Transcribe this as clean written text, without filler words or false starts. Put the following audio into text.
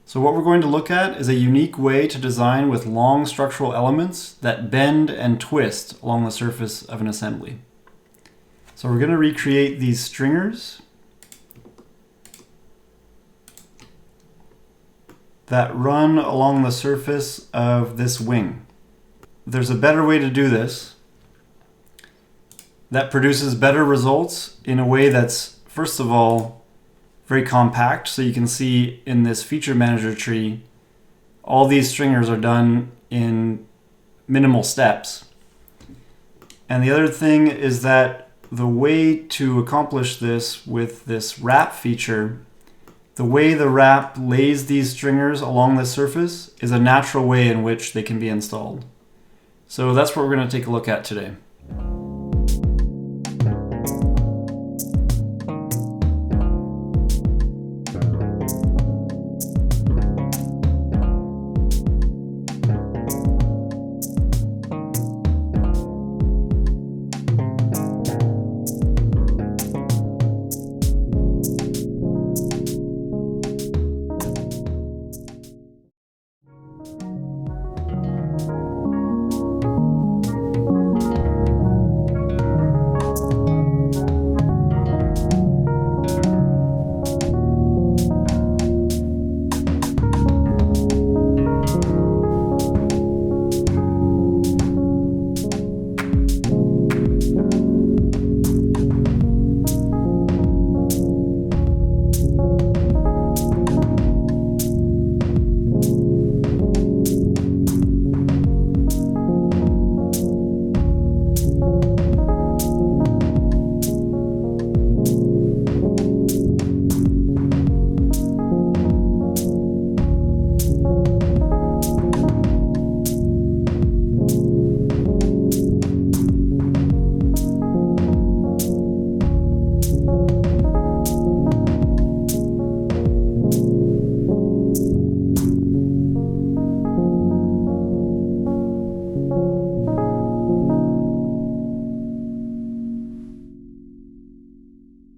So what we're going to look at is a unique way to design with long structural elements that bend and twist along the surface of an assembly. So we're going to recreate these stringers that run along the surface of this wing. There's a better way to do this that produces better results in a way that's, first of all, very compact. So you can see in this feature manager tree, all these stringers are done in minimal steps. And the other thing is that the way to accomplish this with this wrap feature, the way the wrap lays these stringers along the surface is a natural way in which they can be installed. So that's what we're going to take a look at today.